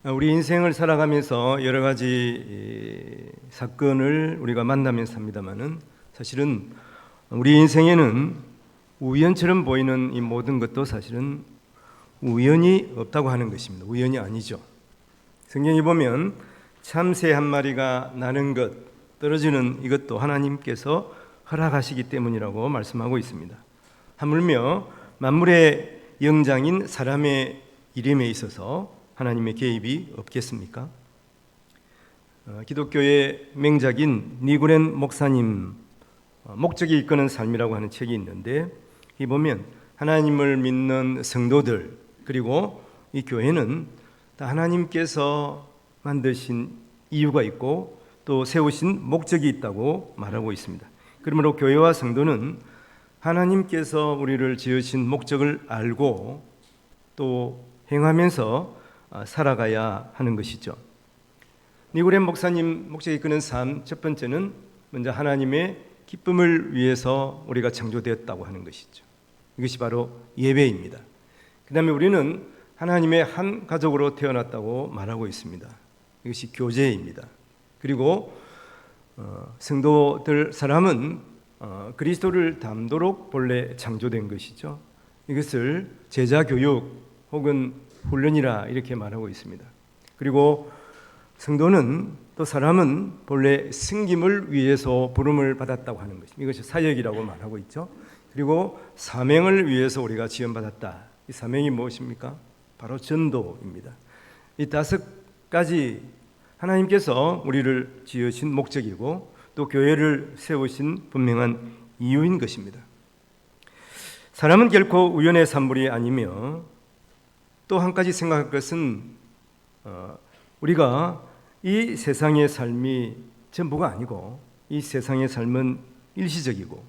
우리 인생을 살아가면서 여러 가지 사건을 우리가 만나면서 합니다만은 사실은 우리 인생에는 우연처럼 보이는 이 모든 것도 사실은 우연이 없다고 하는 것입니다. 우연이 아니죠. 성경에 보면 참새 한 마리가 나는 것, 떨어지는 이것도 하나님께서 허락하시기 때문이라고 말씀하고 있습니다. 하물며 만물의 영장인 사람의 이름에 있어서 하나님의 개입이 없겠습니까? 기독교의 명작인 니고렌 목사님 목적이 이끄는 삶이라고 하는 책이 있는데, 이 보면 하나님을 믿는 성도들 그리고 이 교회는 다 하나님께서 만드신 이유가 있고 또 세우신 목적이 있다고 말하고 있습니다. 그러므로 교회와 성도는 하나님께서 우리를 지으신 목적을 알고 또 행하면서 살아가야 하는 것이죠. 니고렌 목사님 목적이 이끄는 삶, 첫 번째는 먼저 하나님의 기쁨을 위해서 우리가 창조되었다고 하는 것이죠. 이것이 바로 예배입니다. 그 다음에 우리는 하나님의 한 가족으로 태어났다고 말하고 있습니다. 이것이 교제입니다. 그리고 성도들 사람은 그리스도를 닮도록 본래 창조된 것이죠. 이것을 제자교육 혹은 훈련이라 이렇게 말하고 있습니다. 그리고 성도는 또 사람은 본래 승김을 위해서 부름을 받았다고 하는 것입니다. 이것이 사역이라고 말하고 있죠. 그리고 사명을 위해서 우리가 지원받았다. 이 사명이 무엇입니까? 바로 전도입니다. 이 다섯 가지 하나님께서 우리를 지으신 목적이고 또 교회를 세우신 분명한 이유인 것입니다. 사람은 결코 우연의 산물이 아니며 또 한 가지 생각할 것은 우리가 이 세상의 삶이 전부가 아니고 이 세상의 삶은 일시적이고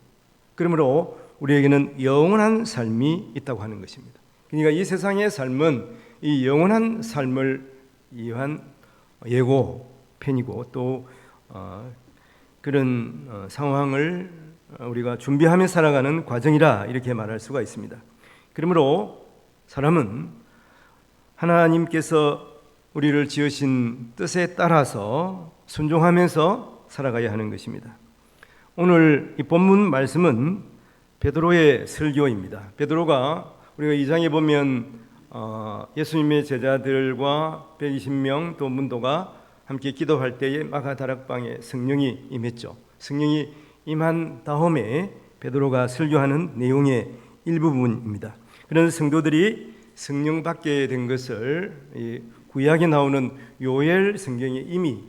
그러므로 우리에게는 영원한 삶이 있다고 하는 것입니다. 그러니까 이 세상의 삶은 이 영원한 삶을 위한 예고편이고 또 그런 상황을 우리가 준비하며 살아가는 과정이라 이렇게 말할 수가 있습니다. 그러므로 사람은 하나님께서 우리를 지으신 뜻에 따라서 순종하면서 살아가야 하는 것입니다. 오늘 이 본문 말씀은 베드로의 설교입니다. 베드로가 우리가 2장에 보면 예수님의 제자들과 120명 또 문도가 함께 기도할 때에 마가다락방에 성령이 임했죠. 성령이 임한 다음에 베드로가 설교하는 내용의 일부분입니다. 그런 성도들이 성령 받게 된 것을 구약에 나오는 요엘 성경에 이미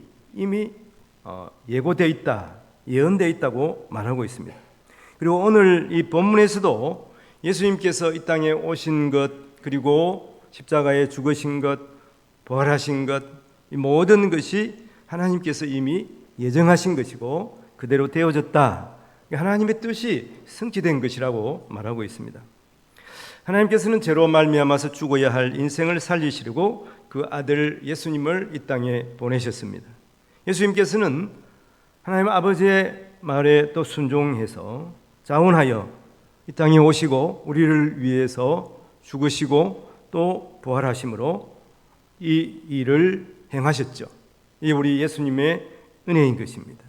예고되어 있다, 예언되어 있다고 말하고 있습니다. 그리고 오늘 이 본문에서도 예수님께서 이 땅에 오신 것, 그리고 십자가에 죽으신 것, 부활하신 것, 이 모든 것이 하나님께서 이미 예정하신 것이고 그대로 되어졌다. 하나님의 뜻이 성취된 것이라고 말하고 있습니다. 하나님께서는 죄로 말미암아서 죽어야 할 인생을 살리시려고 그 아들 예수님을 이 땅에 보내셨습니다. 예수님께서는 하나님 아버지의 말에 또 순종해서 자원하여 이 땅에 오시고 우리를 위해서 죽으시고 또 부활하심으로 이 일을 행하셨죠. 이게 우리 예수님의 은혜인 것입니다.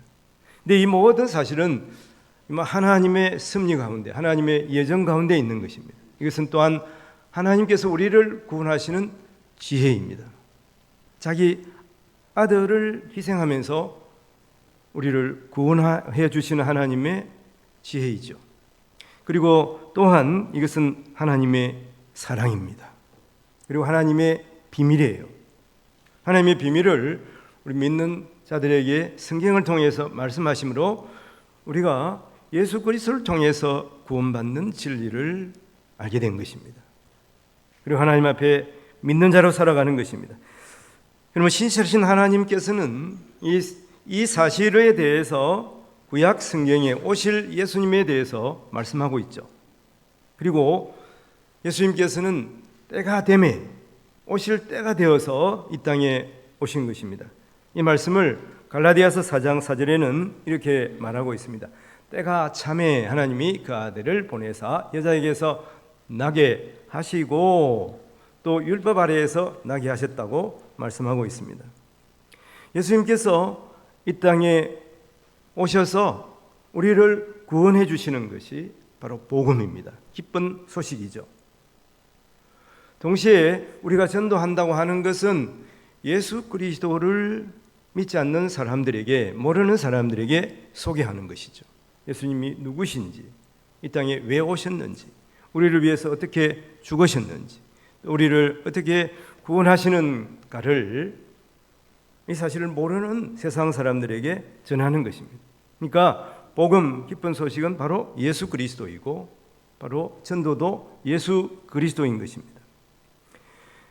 근데 이 모든 사실은 하나님의 섭리 가운데, 하나님의 예정 가운데 있는 것입니다. 이것은 또한 하나님께서 우리를 구원하시는 지혜입니다. 자기 아들을 희생하면서 우리를 구원해 주시는 하나님의 지혜이죠. 그리고 또한 이것은 하나님의 사랑입니다. 그리고 하나님의 비밀이에요. 하나님의 비밀을 우리 믿는 자들에게 성경을 통해서 말씀하심으로 우리가 예수 그리스도를 통해서 구원받는 진리를 알게 된 것입니다. 그리고 하나님 앞에 믿는 자로 살아가는 것입니다. 그러면 신실하신 하나님께서는 이 사실에 대해서 구약 성경에 오실 예수님에 대해서 말씀하고 있죠. 그리고 예수님께서는 때가 되매 오실 때가 되어서 이 땅에 오신 것입니다. 이 말씀을 갈라디아서 4장 4절에는 이렇게 말하고 있습니다. 때가 참에 하나님이 그 아들을 보내사 여자에게서 나게 하시고 또 율법 아래에서 나게 하셨다고 말씀하고 있습니다. 예수님께서 이 땅에 오셔서 우리를 구원해 주시는 것이 바로 복음입니다. 기쁜 소식이죠. 동시에 우리가 전도한다고 하는 것은 예수 그리스도를 믿지 않는 사람들에게, 모르는 사람들에게 소개하는 것이죠. 예수님이 누구신지, 이 땅에 왜 오셨는지, 우리를 위해서 어떻게 죽으셨는지, 우리를 어떻게 구원하시는가를 이 사실을 모르는 세상 사람들에게 전하는 것입니다. 그러니까 복음, 기쁜 소식은 바로 예수 그리스도이고 바로 전도도 예수 그리스도인 것입니다.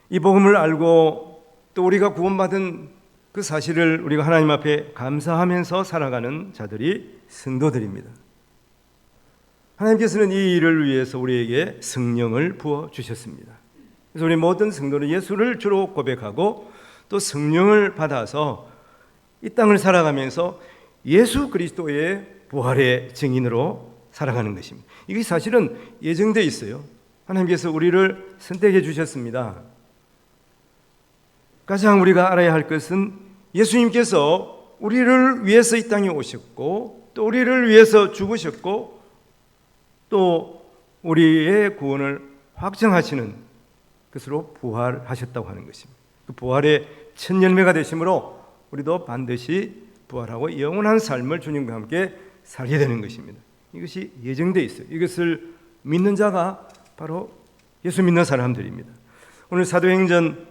이 복음을 알고 또 우리가 구원받은 그 사실을 우리가 하나님 앞에 감사하면서 살아가는 자들이 성도들입니다. 하나님께서는 이 일을 위해서 우리에게 성령을 부어주셨습니다. 그래서 우리 모든 성도는 예수를 주로 고백하고 또 성령을 받아서 이 땅을 살아가면서 예수 그리스도의 부활의 증인으로 살아가는 것입니다. 이게 사실은 예정되어 있어요. 하나님께서 우리를 선택해 주셨습니다. 가장 우리가 알아야 할 것은 예수님께서 우리를 위해서 이 땅에 오셨고 또 우리를 위해서 죽으셨고 또 우리의 구원을 확정하시는 것으로 부활하셨다고 하는 것입니다. 그 부활의 첫 열매가 되심으로 우리도 반드시 부활하고 영원한 삶을 주님과 함께 살게 되는 것입니다. 이것이 예정되어 있어요. 이것을 믿는 자가 바로 예수 믿는 사람들입니다. 오늘 사도행전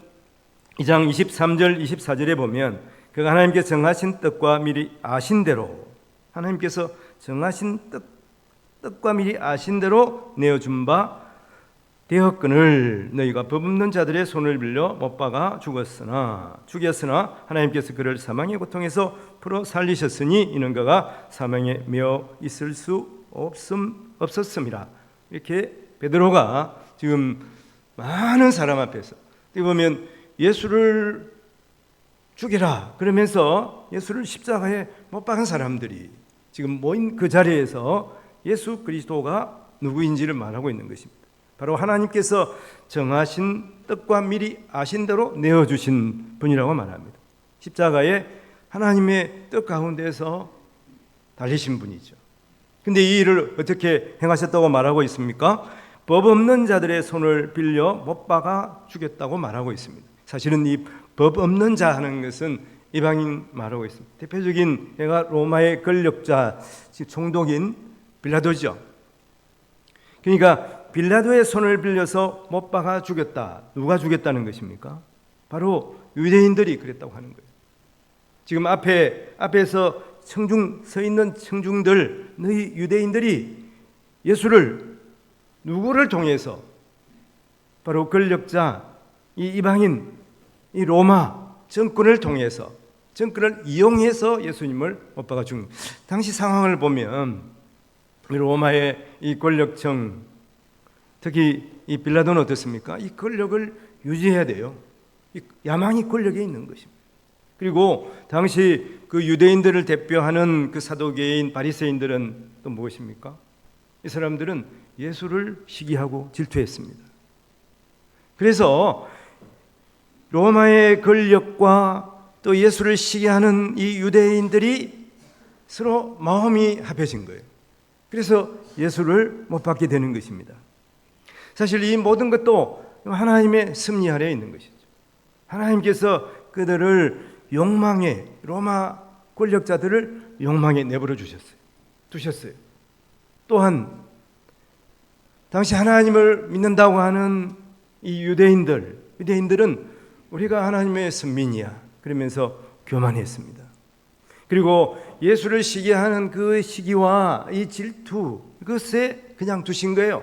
2장 23절 24절에 보면 그가 하나님께서 정하신 뜻과 미리 아신 대로, 하나님께서 정하신 뜻과 미리 아신 대로 내어준 바 되었거늘 너희가 법 없는 자들의 손을 빌려 못 박아 죽였으나 하나님께서 그를 사망의 고통에서 풀어 살리셨으니 이는 그가 사망에 매어 있을 수 없었음이라. 이렇게 베드로가 지금 많은 사람 앞에서 보면 예수를 죽이라 그러면서 예수를 십자가에 못 박은 사람들이 지금 모인 그 자리에서 예수 그리스도가 누구인지를 말하고 있는 것입니다. 바로 하나님께서 정하신 뜻과 미리 아신 대로 내어주신 분이라고 말합니다. 십자가에 하나님의 뜻 가운데서 달리신 분이죠. 근데 이 일을 어떻게 행하셨다고 말하고 있습니까? 법 없는 자들의 손을 빌려 못 박아 죽였다고 말하고 있습니다. 사실은 이 법 없는 자 하는 것은 이방인 말하고 있습니다. 대표적인 얘가 로마의 권력자, 총독인 빌라도죠. 그러니까 빌라도의 손을 빌려서 못 박아 죽였다. 누가 죽였다는 것입니까? 바로 유대인들이 그랬다고 하는 거예요. 지금 앞에서 서 있는 청중들, 너희 유대인들이 예수를 누구를 통해서 바로 권력자, 이 이방인, 이 로마 정권을 통해서, 정권을 이용해서 예수님을 못 박아 죽인. 당시 상황을 보면 로마의 이 권력층, 특히 이 빌라도는 어떻습니까? 이 권력을 유지해야 돼요. 이 야망이 권력에 있는 것입니다. 그리고 당시 그 유대인들을 대표하는 그 사도계인 바리새인들은 또 무엇입니까? 이 사람들은 예수를 시기하고 질투했습니다. 그래서 로마의 권력과 또 예수를 시기하는 이 유대인들이 서로 마음이 합해진 거예요. 그래서 예수를 못 박게 되는 것입니다. 사실 이 모든 것도 하나님의 섭리 아래에 있는 것이죠. 하나님께서 그들을 욕망에, 로마 권력자들을 욕망에 내버려 두셨어요. 또한 당시 하나님을 믿는다고 하는 이 유대인들은 우리가 하나님의 선민이야 그러면서 교만했습니다. 그리고 예수를 시기하는 그 시기와 이 질투, 그것에 그냥 두신 거예요.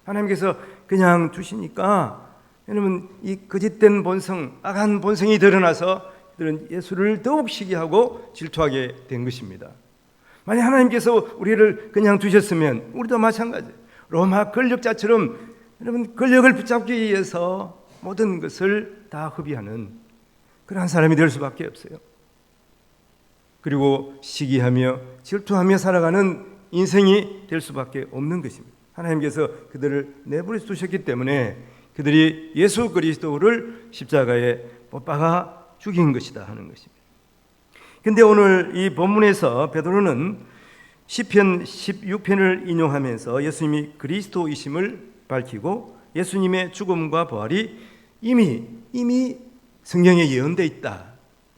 하나님께서 그냥 두시니까 여러분 이 거짓된 본성, 악한 본성이 드러나서 그들은 예수를 더욱 시기하고 질투하게 된 것입니다. 만약 하나님께서 우리를 그냥 두셨으면 우리도 마찬가지예요. 로마 권력자처럼 여러분 권력을 붙잡기 위해서 모든 것을 다 허비하는 그러한 사람이 될 수밖에 없어요. 그리고 시기하며 질투하며 살아가는 인생이 될 수밖에 없는 것입니다. 하나님께서 그들을 내버려 두셨기 때문에 그들이 예수 그리스도를 십자가에 못 박아 죽인 것이다 하는 것입니다. 근데 오늘 이 본문에서 베드로는 시편 16편을 인용하면서 예수님이 그리스도이심을 밝히고 예수님의 죽음과 부활이 이미 성경에 예언되어 있다.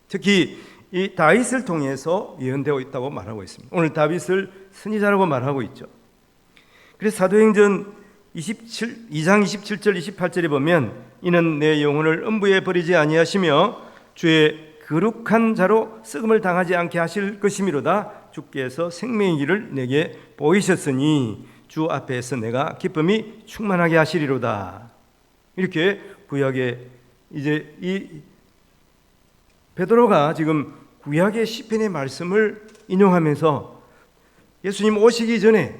특히 이 다윗을 통해서 예언되어 있다고 말하고 있습니다. 오늘 다윗을 선지자라고 말하고 있죠. 그래서 사도행전 2장 27절 28절에 보면 이는 내 영혼을 음부에 버리지 아니하시며 주의 거룩한 자로 썩음을 당하지 않게 하실 것이미로다. 주께서 생명의 길을 내게 보이셨으니 주 앞에서 내가 기쁨이 충만하게 하시리로다. 이렇게 구약에 이제 이 베드로가 지금 구약의 시편의 말씀을 인용하면서 예수님 오시기 전에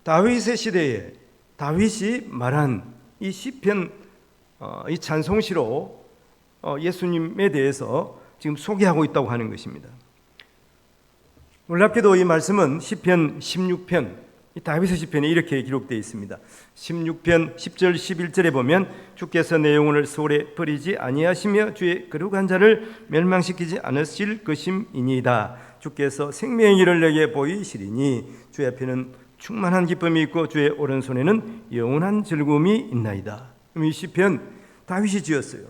다윗의 시대에 다윗이 말한 이 시편 이 찬송시로 예수님에 대해서 지금 소개하고 있다고 하는 것입니다. 놀랍게도 이 말씀은 시편 16편 다윗의 시편에 이렇게 기록되어 있습니다. 16편 10절 11절에 보면 주께서 내 영혼을 소홀히 버리지 아니하시며 주의 거룩한 자를 멸망시키지 않으실 것임이니이다. 주께서 생명의 길을 내게 보이시리니 주의 앞에는 충만한 기쁨이 있고 주의 오른손에는 영원한 즐거움이 있나이다. 이 시편 다윗이 지었어요.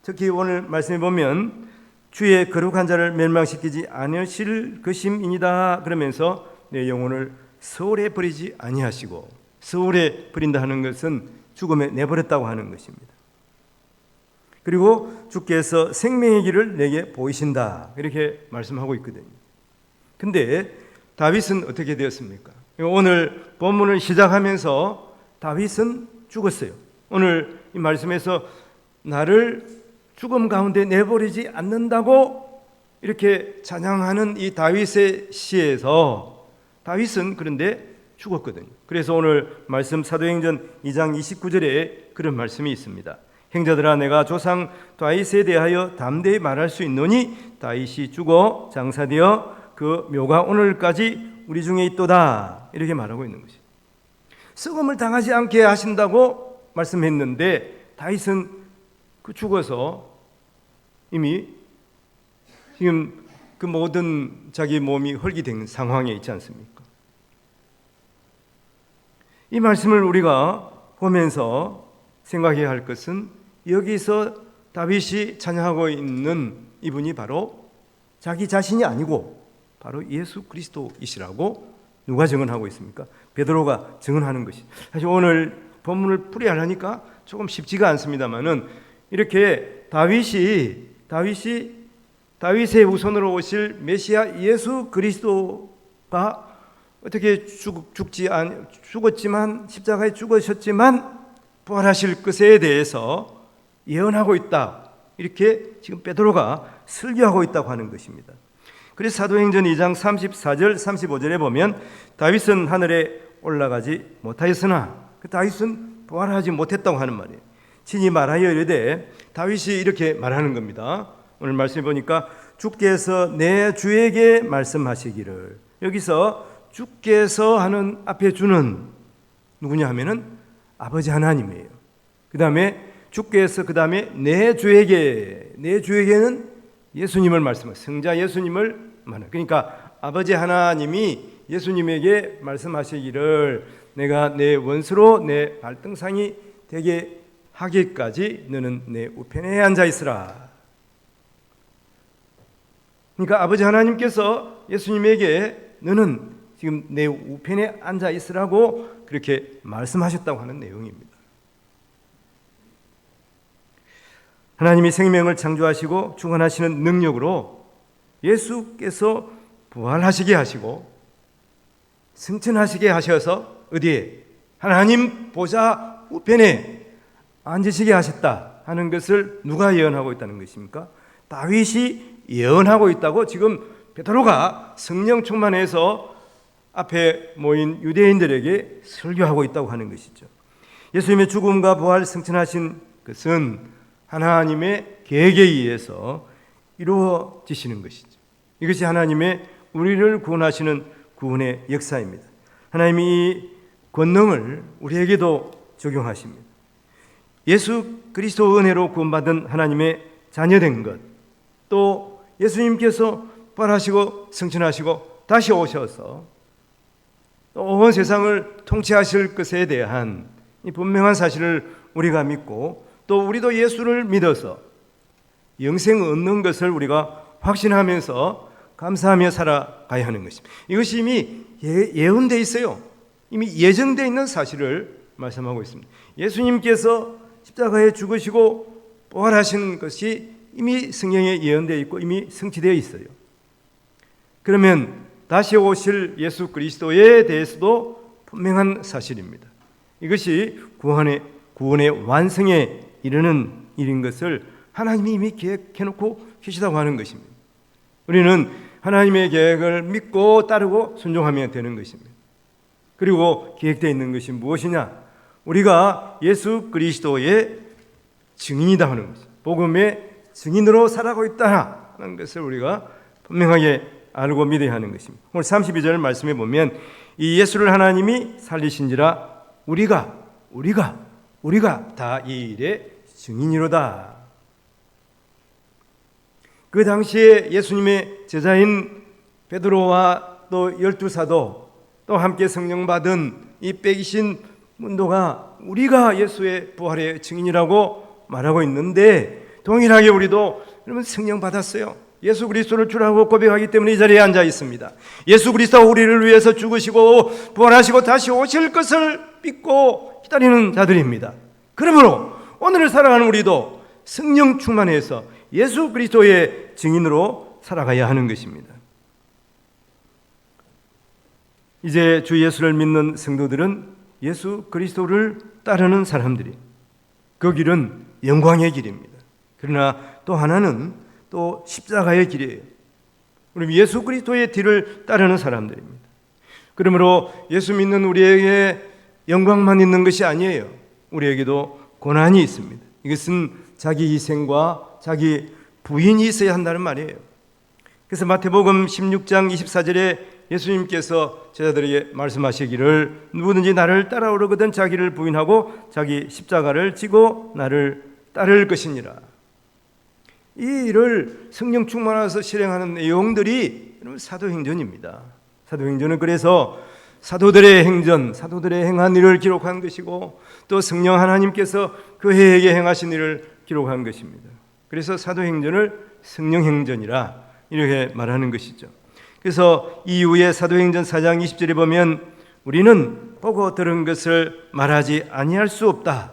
특히 오늘 말씀해 보면 주의 거룩한 자를 멸망시키지 않으실 것임이니이다 그러면서 내 영혼을 서울에 버리지 아니하시고, 서울에 버린다 하는 것은 죽음에 내버렸다고 하는 것입니다. 그리고 주께서 생명의 길을 내게 보이신다 이렇게 말씀하고 있거든요. 근데 다윗은 어떻게 되었습니까? 오늘 본문을 시작하면서 다윗은 죽었어요. 오늘 이 말씀에서 나를 죽음 가운데 내버리지 않는다고 이렇게 찬양하는 이 다윗의 시에서 다윗은 그런데 죽었거든요. 그래서 오늘 말씀 사도행전 2장 29절에 그런 말씀이 있습니다. 형제들아 내가 조상 다윗에 대하여 담대히 말할 수 있노니 다윗이 죽어 장사되어 그 묘가 오늘까지 우리 중에 있도다 이렇게 말하고 있는 것이. 썩음을 당하지 않게 하신다고 말씀했는데 다윗은 그 죽어서 이미 지금 그 모든 자기 몸이 헐기된 상황에 있지 않습니까? 이 말씀을 우리가 보면서 생각해야 할 것은 여기서 다윗이 찬양하고 있는 이분이 바로 자기 자신이 아니고 바로 예수 그리스도이시라고 누가 증언하고 있습니까? 베드로가 증언하는 것이. 사실 오늘 본문을 풀이하려니까 조금 쉽지가 않습니다만은 이렇게 다윗의 후손으로 오실 메시아 예수 그리스도가 어떻게 죽었지만 십자가에 죽으셨지만 부활하실 것에 대해서 예언하고 있다. 이렇게 지금 베드로가 설교하고 있다고 하는 것입니다. 그래서 사도행전 2장 34절 35절에 보면 다윗은 하늘에 올라가지 못하였으나 그 다윗은 부활하지 못했다고 하는 말이에요. 친히 말하여 이르되 다윗이 이렇게 말하는 겁니다. 오늘 말씀해 보니까 주께서 내 주에게 말씀하시기를, 여기서 주께서 하는 앞에 주는 누구냐 하면은 아버지 하나님이에요. 그 다음에 주께서 그 다음에 내 주에게는 예수님을 말씀하세요. 성자 예수님을 말해요. 그러니까 아버지 하나님이 예수님에게 말씀하시기를 내가 내 원수로 내 발등상이 되게 하기까지 너는 내 우편에 앉아 있으라. 그러니까 아버지 하나님께서 예수님에게 너는 지금 내 우편에 앉아 있으라고 그렇게 말씀하셨다고 하는 내용입니다. 하나님이 생명을 창조하시고 주관하시는 능력으로 예수께서 부활하시게 하시고 승천하시게 하셔서 어디에? 하나님 보좌 우편에 앉으시게 하셨다 하는 것을 누가 예언하고 있다는 것입니까? 다윗이 예언하고 있다고 지금 베드로가 성령 충만해서 앞에 모인 유대인들에게 설교하고 있다고 하는 것이죠. 예수님의 죽음과 부활 승천하신 것은 하나님의 계획에 의해서 이루어지시는 것이죠. 이것이 하나님의 우리를 구원하시는 구원의 역사입니다. 하나님이 이 권능을 우리에게도 적용하십니다. 예수 그리스도 은혜로 구원받은 하나님의 자녀된 것, 또 예수님께서 부활하시고 승천하시고 다시 오셔서 또 온 세상을 통치하실 것에 대한 이 분명한 사실을 우리가 믿고, 또 우리도 예수를 믿어서 영생 얻는 것을 우리가 확신하면서 감사하며 살아가야 하는 것입니다. 이것이 이미 예언되어 있어요. 이미 예정되어 있는 사실을 말씀하고 있습니다. 예수님께서 십자가에 죽으시고 부활하신 것이 이미 성경에 예언되어 있고 이미 성취되어 있어요. 그러면 다시 오실 예수 그리스도에 대해서도 분명한 사실입니다. 이것이 구원의 완성에 이르는 일인 것을 하나님이 이미 계획해놓고 계시다고 하는 것입니다. 우리는 하나님의 계획을 믿고 따르고 순종하면 되는 것입니다. 그리고 계획되어 있는 것이 무엇이냐? 우리가 예수 그리스도의 증인이다 하는 것입니다. 복음의 증인으로 살아가고 있다는 것을 우리가 분명하게 알고 믿어야 하는 것입니다. 오늘 32절 말씀해 보면 이 예수를 하나님이 살리신지라 우리가 다 이 일의 증인이로다. 그 당시에 예수님의 제자인 베드로와 또 12사도 또 함께 성령 받은 이 빼기신 문도가 우리가 예수의 부활의 증인이라고 말하고 있는데, 동일하게 우리도 여러분 성령 받았어요. 예수 그리스도를 주라고 고백하기 때문에 이 자리에 앉아 있습니다. 예수 그리스도가 우리를 위해서 죽으시고 부활하시고 다시 오실 것을 믿고 기다리는 자들입니다. 그러므로 오늘을 살아가는 우리도 성령 충만해서 예수 그리스도의 증인으로 살아가야 하는 것입니다. 이제 주 예수를 믿는 성도들은 예수 그리스도를 따르는 사람들이, 그 길은 영광의 길입니다. 그러나 또 하나는 또 십자가의 길이에요. 우리 예수 그리스도의 뒤를 따르는 사람들입니다. 그러므로 예수 믿는 우리에게 영광만 있는 것이 아니에요. 우리에게도 고난이 있습니다. 이것은 자기 희생과 자기 부인이 있어야 한다는 말이에요. 그래서 마태복음 16장 24절에 예수님께서 제자들에게 말씀하시기를 누구든지 나를 따라오려거든 자기를 부인하고 자기 십자가를 지고 나를 따를 것이니라. 이 일을 성령 충만해서 실행하는 내용들이 사도행전입니다. 사도행전은 그래서 사도들의 행전, 사도들의 행한 일을 기록한 것이고 또 성령 하나님께서 그 해에게 행하신 일을 기록한 것입니다. 그래서 사도행전을 성령행전이라 이렇게 말하는 것이죠. 그래서 이후에 사도행전 4장 20절에 보면 우리는 보고 들은 것을 말하지 아니할 수 없다,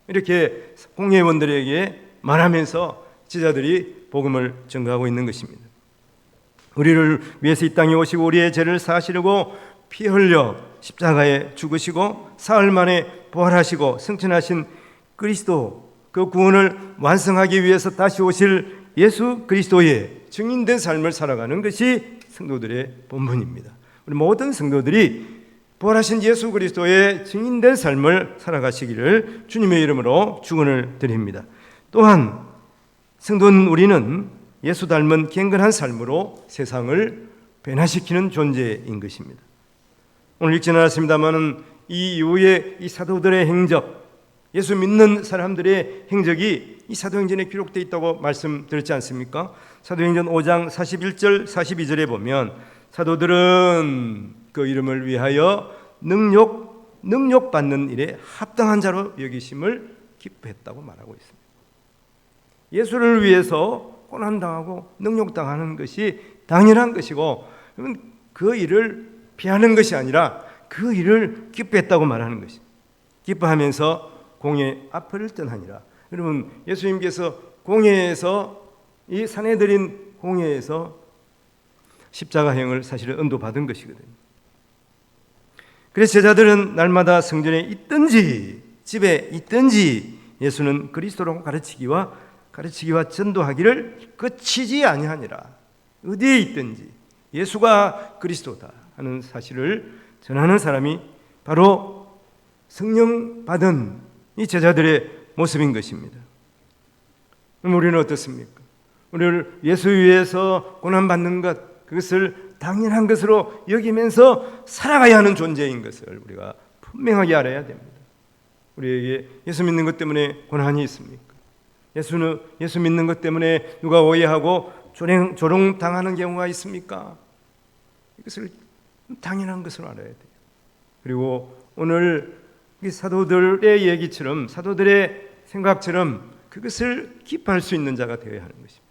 이렇게 공회원들에게 말하면서 제자들이 복음을 전가하고 있는 것입니다. 우리를 위해서 이 땅에 오시고 우리의 죄를 사하시려고 피 흘려 십자가에 죽으시고 사흘 만에 부활하시고 승천하신 그리스도, 그 구원을 완성하기 위해서 다시 오실 예수 그리스도의 증인된 삶을 살아가는 것이 성도들의 본분입니다. 우리 모든 성도들이 부활하신 예수 그리스도의 증인된 삶을 살아가시기를 주님의 이름으로 축원을 드립니다. 또한 성도는 우리는 예수 닮은 경건한 삶으로 세상을 변화시키는 존재인 것입니다. 오늘 읽지는 않았습니다만 이 이후에 이 사도들의 행적, 예수 믿는 사람들의 행적이 이 사도행전에 기록되어 있다고 말씀드렸지 않습니까? 사도행전 5장 41절 42절에 보면 사도들은 그 이름을 위하여 능력 받는 일에 합당한 자로 여기심을 기뻐했다고 말하고 있습니다. 예수를 위해서 고난당하고 능력당하는 것이 당연한 것이고 그 일을 피하는 것이 아니라 그 일을 기뻐했다고 말하는 것입니다. 기뻐하면서 공회 앞을 떠나니라. 여러분, 예수님께서 공회에서 이 산헤드린 공회에서 십자가행을 사실은 언도받은 것이거든요. 그래서 제자들은 날마다 성전에 있든지 집에 있든지 예수는 그리스도라고 가르치기와 전도하기를 그치지 아니하니라. 어디에 있든지 예수가 그리스도다 하는 사실을 전하는 사람이 바로 성령 받은 이 제자들의 모습인 것입니다. 그럼 우리는 어떻습니까? 우리를 예수 위해서 고난받는 것, 그것을 당연한 것으로 여기면서 살아가야 하는 존재인 것을 우리가 분명하게 알아야 됩니다. 우리에게 예수 믿는 것 때문에 고난이 있습니까? 예수 믿는 것 때문에 누가 오해하고 조롱당하는 경우가 있습니까? 이것을 당연한 것으로 알아야 돼요. 그리고 오늘 이 사도들의 얘기처럼, 사도들의 생각처럼 그것을 기뻐할 수 있는 자가 되어야 하는 것입니다.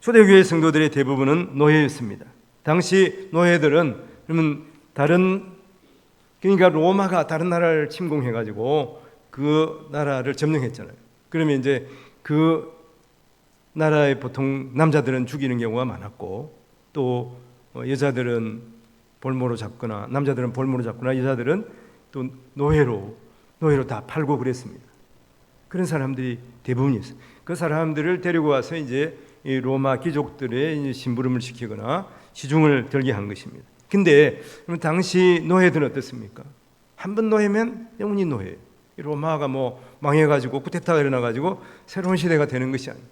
초대교회 성도들의 대부분은 노예였습니다. 당시 노예들은 그러니까 로마가 다른 나라를 침공해가지고 그 나라를 점령했잖아요. 그러면 이제 그 나라의 보통 남자들은 죽이는 경우가 많았고, 또 여자들은 볼모로 잡거나, 남자들은 볼모로 잡거나, 여자들은 또 노예로 다 팔고 그랬습니다. 그런 사람들이 대부분이었어요. 그 사람들을 데리고 와서 이제 이 로마 귀족들의 심부름을 시키거나 시중을 들게 한 것입니다. 근데 당시 노예들은 어떻습니까? 한 번 노예면 영원히 노예. 로마가 망해가지고 쿠데타가 일어나가지고 새로운 시대가 되는 것이 아니에요.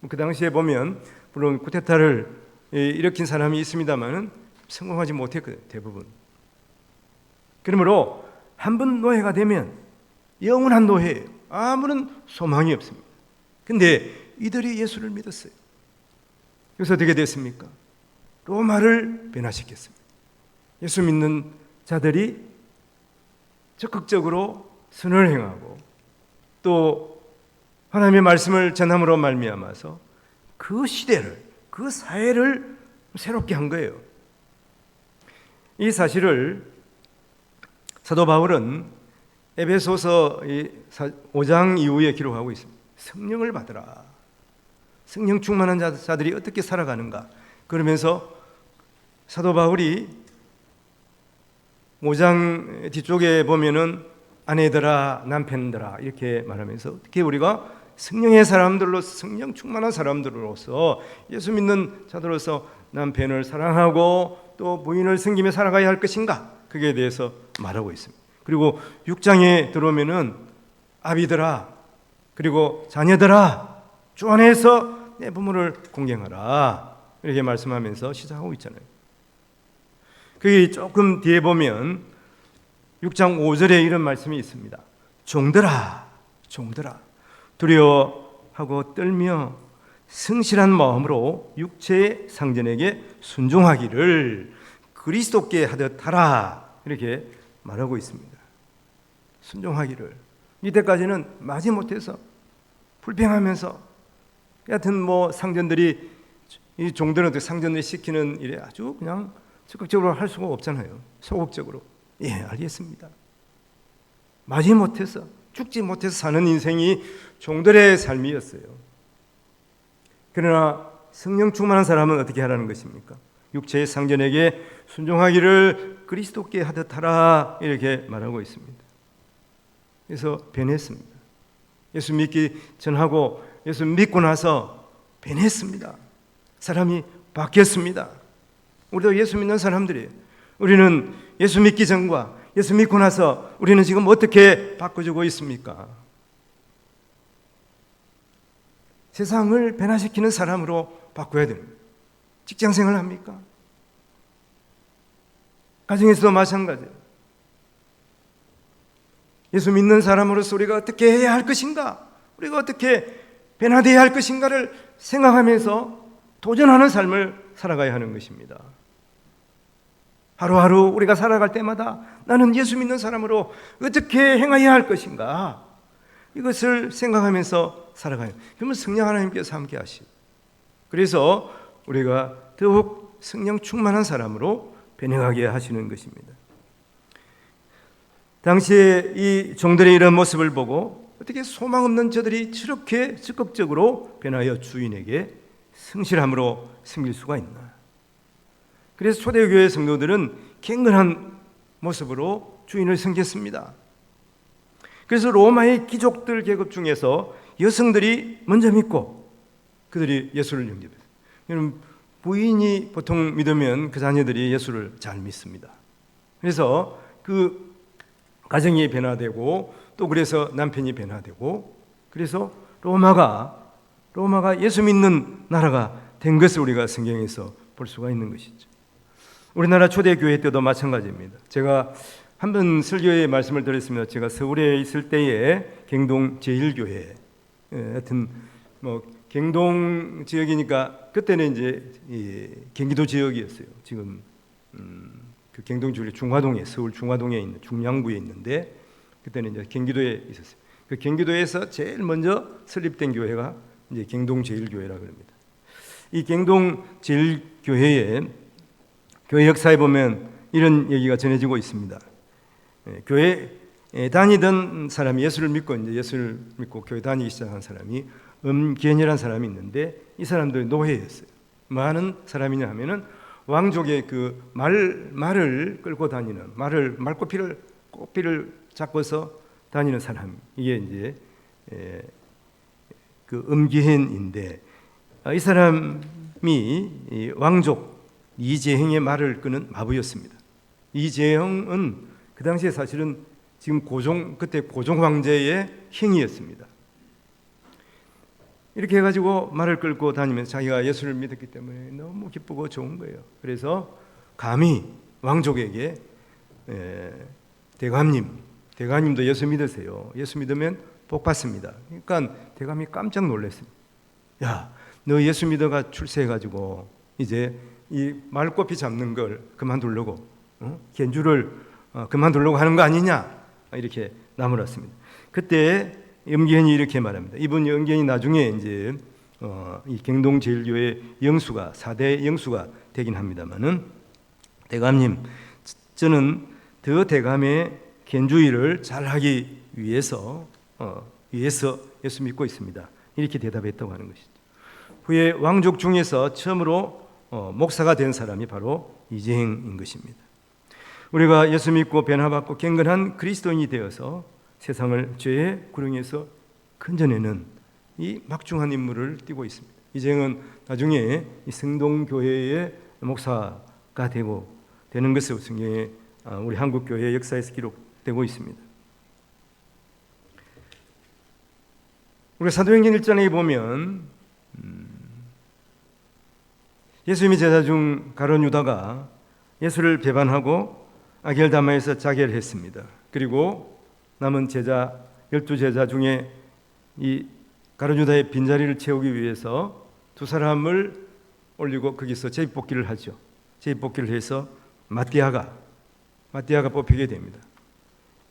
그 당시에 보면 물론 쿠데타를 일으킨 사람이 있습니다만은 성공하지 못했거든요, 대부분. 그러므로 한 번 노예가 되면 영원한 노예예요. 아무런 소망이 없습니다. 근데 이들이 예수를 믿었어요. 그래서 어떻게 됐습니까? 로마를 변화시켰습니다. 예수 믿는 자들이 적극적으로 선을 행하고 또 하나님의 말씀을 전함으로 말미암아서 그 시대를, 그 사회를 새롭게 한 거예요. 이 사실을 사도 바울은 에베소서 5장 이후에 기록하고 있습니다. 성령을 받으라. 성령 충만한 자들이 어떻게 살아가는가. 그러면서 사도 바울이 5장 뒤쪽에 보면은 아내들아, 남편들아 이렇게 말하면서 어떻게 우리가 성령의 사람들로, 성령 충만한 사람들로서, 예수 믿는 자들로서 남편을 사랑하고 또 부인을 섬기며 살아가야 할 것인가, 그게 대해서 말하고 있습니다. 그리고 6장에 들어오면은 아비들아, 그리고 자녀들아, 주 안에서 내 부모를 공경하라 이렇게 말씀하면서 시작하고 있잖아요. 그게 조금 뒤에 보면 6장 5절에 이런 말씀이 있습니다. 종들아 두려워하고 떨며 성실한 마음으로 육체의 상전에게 순종하기를 그리스도께 하듯 하라 이렇게 말하고 있습니다. 순종하기를. 이때까지는 마지못해서 불평하면서 같은 상전들이, 이 종들은 상전들이 시키는 일에 아주 그냥 적극적으로 할 수가 없잖아요. 소극적으로. 예, 알겠습니다. 마지못해서, 죽지 못해서 사는 인생이 종들의 삶이었어요. 그러나 성령 충만한 사람은 어떻게 하라는 것입니까? 육체의 상전에게 순종하기를 그리스도께 하듯 하라 이렇게 말하고 있습니다. 그래서 변했습니다. 예수 믿기 전하고 예수 믿고 나서 변했습니다. 사람이 바뀌었습니다. 우리도 예수 믿는 사람들이에요. 우리는 예수 믿기 전과 예수 믿고 나서 우리는 지금 어떻게 바꿔주고 있습니까? 세상을 변화시키는 사람으로 바꿔야 됩니다. 직장생활 합니까? 가정에서도 마찬가지예요. 예수 믿는 사람으로서 우리가 어떻게 해야 할 것인가, 우리가 어떻게 변화되어야 할 것인가를 생각하면서 도전하는 삶을 살아가야 하는 것입니다. 하루하루 우리가 살아갈 때마다 나는 예수 믿는 사람으로 어떻게 행해야 할 것인가, 이것을 생각하면서 살아가요. 그러면 성령 하나님께서 함께 하시고, 그래서 우리가 더욱 성령 충만한 사람으로 변형하게 하시는 것입니다. 당시에 이 종들의 이런 모습을 보고 어떻게 소망 없는 저들이 저렇게 적극적으로 변하여 주인에게 성실함으로 섬길 수가 있나. 그래서 초대교회 성도들은 경건한 모습으로 주인을 섬겼습니다. 그래서 로마의 귀족들 계급 중에서 여성들이 먼저 믿고 그들이 예수를 영접했어요. 부인이 보통 믿으면 그 자녀들이 예수를 잘 믿습니다. 그래서 그 가정이 변화되고 또 그래서 남편이 변화되고, 그래서 로마가 예수 믿는 나라가 된 것을 우리가 성경에서 볼 수가 있는 것이죠. 우리나라 초대교회 때도 마찬가지입니다. 제가 한번 설교의 말씀을 드렸습니다. 제가 서울에 있을 때에 경동 제1교회, 하여튼 뭐 경동 지역이니까 그때는 이제 경기도 지역이었어요. 지금 그 경동 제1교회 중화동에, 서울 중화동에 있는 중량구에 있는데 그때는 이제 경기도에 있었어요. 그 경기도에서 제일 먼저 설립된 교회가 이제 경동 제1교회라 그럽니다. 이 경동 제1교회의 교회 역사에 보면 이런 얘기가 전해지고 있습니다. 교회 다니던 사람이 예수를 믿고 교회 다니기 시작한 사람이 엄기현이라는 사람이 있는데 이 사람도 노예였어요. 뭐 하는 사람이냐 하면은 왕족의 그 말을 끌고 다니는 말꼬피를 잡고서 다니는 사람, 이게 이제 그 엄기현인데 이 사람이 왕족 이재형의 말을 끄는 마부였습니다. 이재형은 그 당시에 사실은 지금 그때 고종 황제의 형이었습니다. 이렇게 해가지고 말을 끌고 다니면서 자기가 예수를 믿었기 때문에 너무 기쁘고 좋은 거예요. 그래서 감히 왕족에게 대감님도 예수 믿으세요. 예수 믿으면 복 받습니다. 그러니까 대감이 깜짝 놀랐습니다. 야, 너 예수 믿어가 출세해가지고 이제 이 말꼬피 잡는 걸 그만두려고, 견주를 그만두려고 하는 거 아니냐, 이렇게 나무랐습니다. 그때 엄기현이 이렇게 말합니다. 이분 엄기현이 나중에 이제 이 경동 제1교회 영수가 4대 영수가 되긴 합니다만은, 대감님, 저는 더 대감의 견주의를 잘하기 위해서 예수 믿고 있습니다. 이렇게 대답했다고 하는 것이죠. 후에 왕족 중에서 처음으로 목사가 된 사람이 바로 이재행인 것입니다. 우리가 예수 믿고 변화받고 경건한 그리스도인이 되어서 세상을 죄의 구렁에서 건져내는 이 막중한 임무를 띠고 있습니다. 이재행은 나중에 이 성동교회의 목사가 되는 것으로 성경에 우리 한국교회 역사에서 기록되고 있습니다. 우리가 사도행전 1장에 보면 예수님의 제자 중 가룟 유다가 예수를 배반하고 아겔다마에서 자결했습니다. 그리고 남은 제자 12제자 중에 이 가룟 유다의 빈자리를 채우기 위해서 두 사람을 올리고 거기서 제비뽑기를 하죠. 제비뽑기를 해서 마띠아가 뽑히게 됩니다.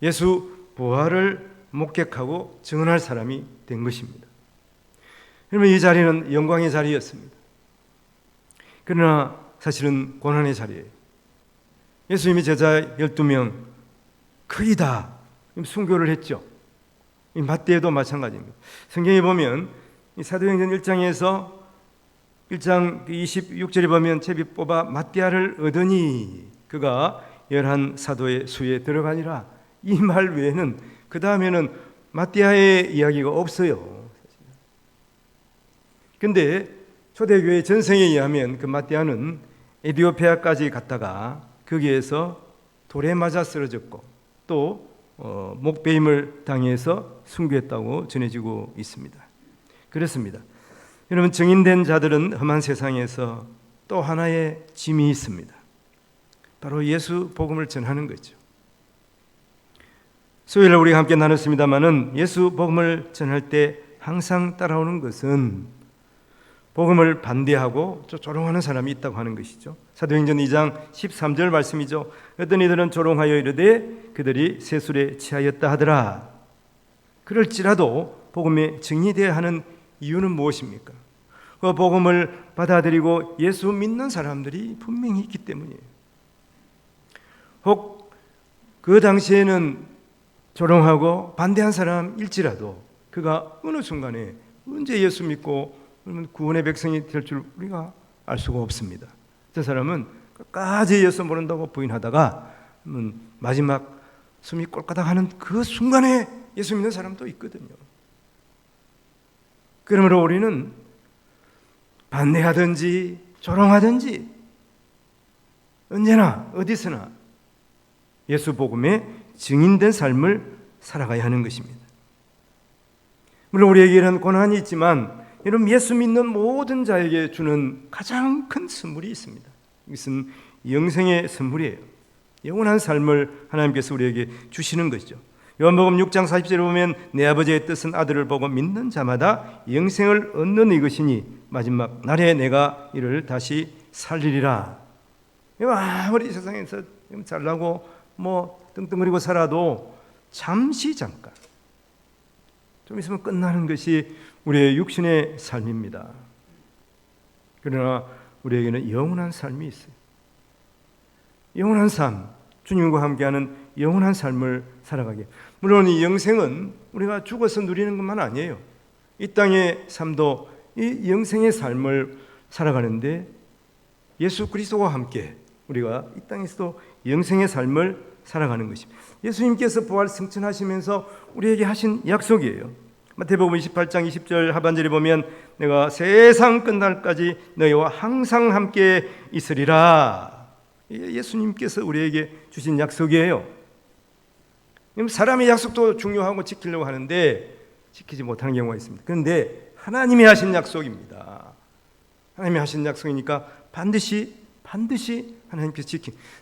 예수 부활을 목격하고 증언할 사람이 된 것입니다. 그러면 이 자리는 영광의 자리였습니다. 그러나 사실은 고난의 자리예요. 예수님이 제자 12명 거의 다 순교를 했죠. 이 마띠아도 마찬가지입니다. 성경에 보면 이 사도행전 1장에서 1장 26절에 보면 제비 뽑아 마띠아를 얻으니 그가 11사도의 수에 들어가니라. 이 말 외에는 그 다음에는 마띠아의 이야기가 없어요. 그런데 초대교회 전생에 의하면 그 마띠아는 에디오피아까지 갔다가 거기에서 돌에 맞아 쓰러졌고 또 목베임을 당해서 순교했다고 전해지고 있습니다. 그렇습니다. 여러분, 증인된 자들은 험한 세상에서 또 하나의 짐이 있습니다. 바로 예수 복음을 전하는 거죠. 수요일에 우리가 함께 나눴습니다마는 예수 복음을 전할 때 항상 따라오는 것은 복음을 반대하고 조롱하는 사람이 있다고 하는 것이죠. 사도행전 2장 13절 말씀이죠. 어떤 이들은 조롱하여 이르되 그들이 세술에 취하였다 하더라. 그럴지라도 복음에 증인되어야 하는 이유는 무엇입니까? 그 복음을 받아들이고 예수 믿는 사람들이 분명히 있기 때문이에요. 혹 그 당시에는 조롱하고 반대한 사람일지라도 그가 어느 순간에 언제 예수 믿고 구원의 백성이 될 줄 우리가 알 수가 없습니다. 저 사람은 끝까지 예수 모른다고 부인하다가 마지막 숨이 꼴까닥하는 그 순간에 예수 믿는 사람도 있거든요. 그러므로 우리는 반대하든지 조롱하든지 언제나 어디서나 예수 복음에 증인된 삶을 살아가야 하는 것입니다. 물론 우리에게는 고난이 있지만 여러분, 예수 믿는 모든 자에게 주는 가장 큰 선물이 있습니다. 이것은 영생의 선물이에요. 영원한 삶을 하나님께서 우리에게 주시는 것이죠. 요한복음 6장 40절에 보면 내 아버지의 뜻은 아들을 보고 믿는 자마다 영생을 얻는 이것이니 마지막 날에 내가 이를 다시 살리리라. 아무리 세상에서 잘나고 떵떵거리고 살아도 잠시 잠깐 좀 있으면 끝나는 것이 우리의 육신의 삶입니다. 그러나 우리에게는 영원한 삶이 있어요. 영원한 삶, 주님과 함께하는 영원한 삶을 살아가게. 물론 이 영생은 우리가 죽어서 누리는 것만 아니에요. 이 땅의 삶도 이 영생의 삶을 살아가는데 예수 그리스도와 함께 우리가 이 땅에서도 영생의 삶을 살아가는 것입니다. 예수님께서 부활 승천하시면서 우리에게 하신 약속이에요. 마태복음 28장 20절 하반절에 보면 내가 세상 끝날까지 너희와 항상 함께 있으리라. 예수님께서 우리에게 주신 약속이에요. 사람의 약속도 중요하고 지키려고 하는데 지키지 못하는 경우가 있습니다. 그런데 하나님이 하신 약속입니다. 하나님이 하신 약속이니까 반드시 하나님께서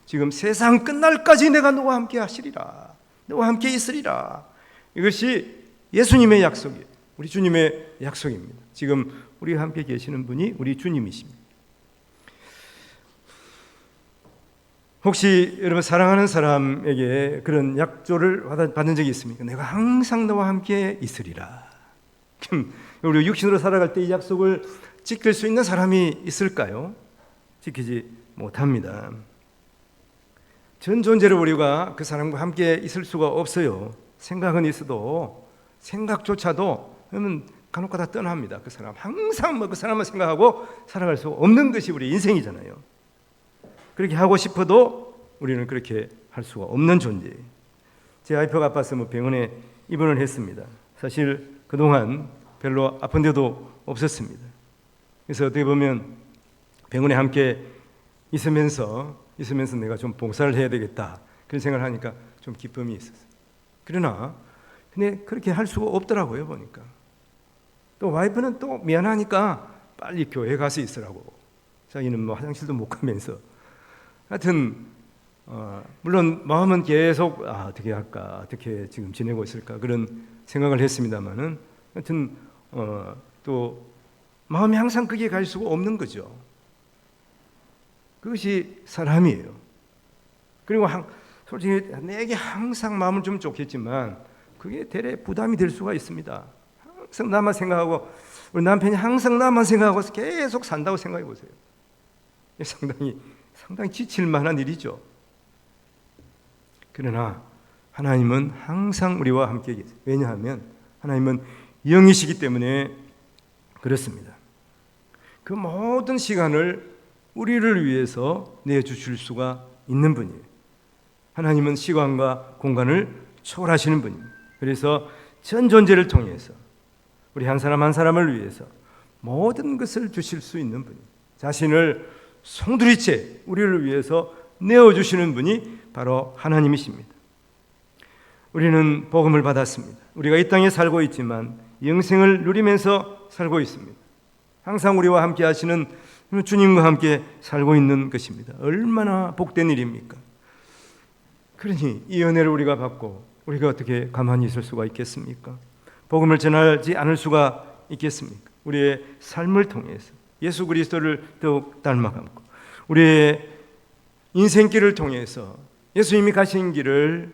지금 세상 끝날까지 내가 너와 함께 하시리라. 너와 함께 있으리라. 이것이 예수님의 약속이에요. 우리 주님의 약속입니다. 지금 우리와 함께 계시는 분이 우리 주님이십니다. 혹시 여러분 사랑하는 사람에게 그런 약조를 받은 적이 있습니까? 내가 항상 너와 함께 있으리라. 우리 육신으로 살아갈 때 이 약속을 지킬 수 있는 사람이 있을까요? 지키지 못합니다. 전 존재로 우리가 그 사람과 함께 있을 수가 없어요. 생각은 있어도 생각조차도 그러면 간혹가다 떠납니다. 그 사람 항상 그 사람만 생각하고 살아갈 수 없는 것이 우리 인생이잖아요. 그렇게 하고 싶어도 우리는 그렇게 할 수가 없는 존재예요. 제 와이프가 아파서 병원에 입원을 했습니다. 사실 그동안 별로 아픈 데도 없었습니다. 그래서 어떻게 보면 병원에 함께 있으면서 내가 좀 봉사를 해야 되겠다 그런 생각을 하니까 좀 기쁨이 있었어요. 그러나 근데 그렇게 할 수가 없더라고요. 보니까 또 와이프는 또 미안하니까 빨리 교회 가서 있으라고. 자기는 화장실도 못 가면서 하여튼 물론 마음은 계속 어떻게 할까, 어떻게 지금 지내고 있을까 그런 생각을 했습니다만은 하여튼 또 마음이 항상 그게 갈 수가 없는 거죠. 그것이 사람이에요. 그리고 솔직히 내게 항상 마음은 좀 좋겠지만 그게 대래 부담이 될 수가 있습니다. 항상 나만 생각하고 우리 남편이 항상 나만 생각하고 계속 산다고 생각해 보세요. 상당히 지칠 만한 일이죠. 그러나 하나님은 항상 우리와 함께 계세요. 왜냐하면 하나님은 영이시기 때문에 그렇습니다. 그 모든 시간을 우리를 위해서 내주실 수가 있는 분이에요. 하나님은 시간과 공간을 초월하시는 분입니다. 그래서 전 존재를 통해서 우리 한 사람 한 사람을 위해서 모든 것을 주실 수 있는 분입니다. 자신을 송두리째 우리를 위해서 내어주시는 분이 바로 하나님이십니다. 우리는 복음을 받았습니다. 우리가 이 땅에 살고 있지만 영생을 누리면서 살고 있습니다. 항상 우리와 함께 하시는 주님과 함께 살고 있는 것입니다. 얼마나 복된 일입니까? 그러니 이 은혜를 우리가 받고 우리가 어떻게 가만히 있을 수가 있겠습니까? 복음을 전하지 않을 수가 있겠습니까? 우리의 삶을 통해서 예수 그리스도를 더욱 닮아가고 우리의 인생길을 통해서 예수님이 가신 길을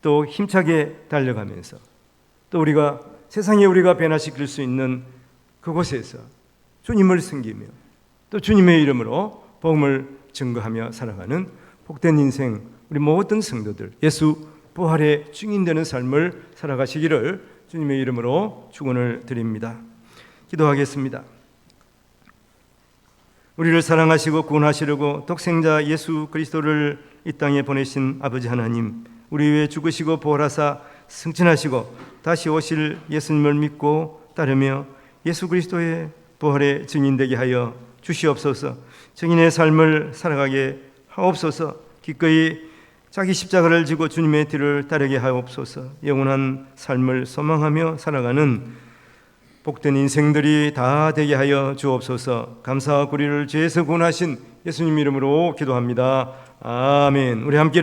또 힘차게 달려가면서 또 우리가 세상에 우리가 변화시킬 수 있는 그곳에서 주님을 섬기며 또 주님의 이름으로 복음을 증거하며 살아가는 복된 인생 우리 모든 성도들 예수 부활의 증인되는 삶을 살아가시기를 주님의 이름으로 축원을 드립니다. 기도하겠습니다. 우리를 사랑하시고 구원하시려고 독생자 예수 그리스도를 이 땅에 보내신 아버지 하나님, 우리 위해 죽으시고 부활하사 승천하시고 다시 오실 예수님을 믿고 따르며 예수 그리스도의 부활의 증인되게 하여 주시옵소서. 증인의 삶을 살아가게 하옵소서. 기꺼이 자기 십자가를 지고 주님의 뒤를 따르게 하옵소서. 영원한 삶을 소망하며 살아가는 복된 인생들이 다 되게 하여 주옵소서. 감사와 구리를 죄에서 구원하신 예수님 이름으로 기도합니다. 아멘. 우리 함께